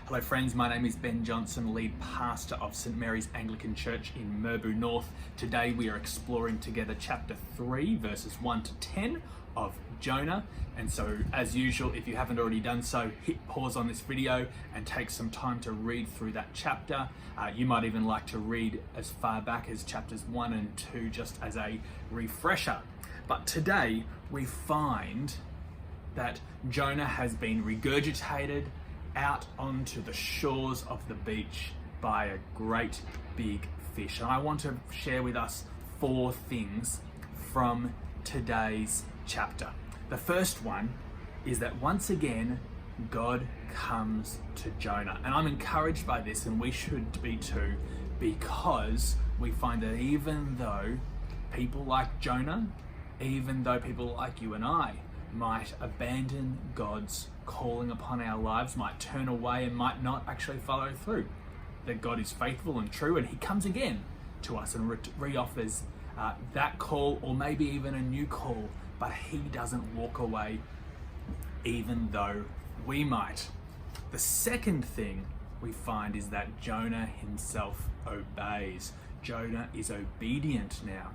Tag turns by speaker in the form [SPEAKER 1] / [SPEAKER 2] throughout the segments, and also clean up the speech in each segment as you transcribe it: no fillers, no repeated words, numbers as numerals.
[SPEAKER 1] Hello friends, my name is Ben Johnson, lead pastor of St Mary's Anglican Church in Merbau North. Today we are exploring together chapter 3 verses 1 to 10 of Jonah. And so as usual, if you haven't already done so, hit pause on this video and take some time to read through that chapter. You might even like to read as far back as chapters 1 and 2 just as a refresher. But today we find that Jonah has been regurgitated out onto the shores of the beach by a great big fish. And I want to share with us 4 things from today's chapter. The first one is that once again, God comes to Jonah. And I'm encouraged by this, and we should be too, because we find that even though people like Jonah, even though people like you and I might abandon God's calling upon our lives, might turn away and might not actually follow through, that God is faithful and true, and he comes again to us and re-offers that call, or maybe even a new call, but he doesn't walk away even though we might. The second thing we find is that Jonah himself obeys. Jonah is obedient now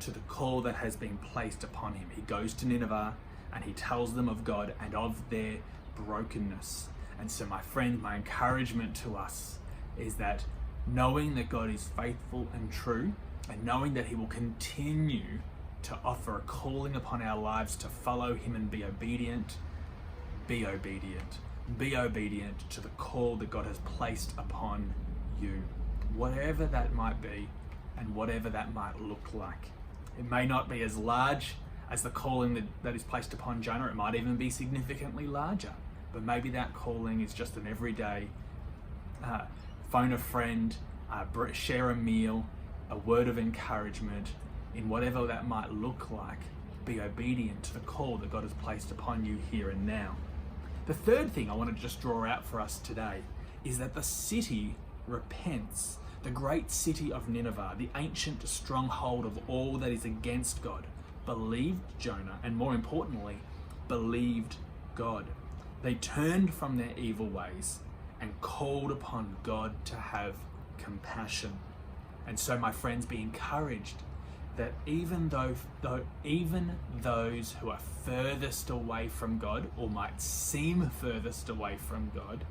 [SPEAKER 1] to the call that has been placed upon him. He goes to Nineveh and he tells them of God and of their brokenness. And so my friend, my encouragement to us is that knowing that God is faithful and true, and knowing that he will continue to offer a calling upon our lives to follow him and be obedient, be obedient. Be obedient to the call that God has placed upon you, whatever that might be and whatever that might look like. It may not be as large as the calling that is placed upon Jonah. It might even be significantly larger, but maybe that calling is just an everyday phone a friend, share a meal, a word of encouragement. In whatever that might look like, be obedient to the call that God has placed upon you here and now. The third thing I want to just draw out for us today is that the city repents. The great city of Nineveh, the ancient stronghold of all that is against God, believed Jonah, and more importantly, believed God. They turned from their evil ways and called upon God to have compassion. And so my friends, be encouraged that even those who are furthest away from God, or might seem furthest away from God,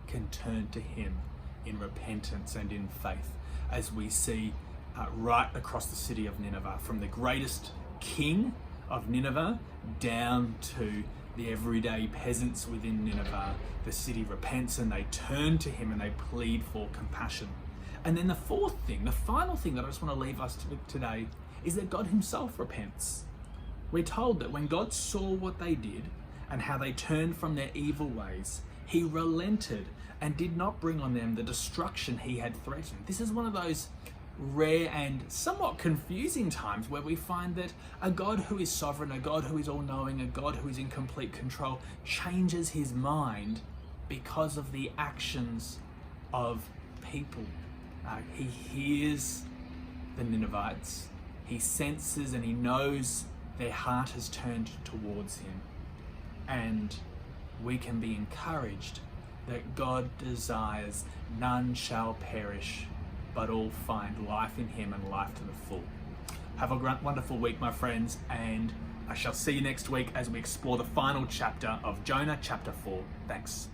[SPEAKER 1] can turn to him in repentance and in faith, as we see right across the city of Nineveh, from the greatest king of Nineveh down to the everyday peasants within Nineveh. The city repents and they turn to him and they plead for compassion. And then the fourth thing, the final thing that I just want to leave us with today, is that God himself repents. We're told that when God saw what they did and how they turned from their evil ways, he relented and did not bring on them the destruction he had threatened. This is one of those rare and somewhat confusing times where we find that a God who is sovereign, a God who is all-knowing, a God who is in complete control, changes his mind because of the actions of people. He hears the Ninevites, he senses and he knows their heart has turned towards him. And we can be encouraged that God desires none shall perish, but all find life in him and life to the full. Have a wonderful week, my friends, and I shall see you next week as we explore the final chapter of Jonah, chapter 4. Thanks.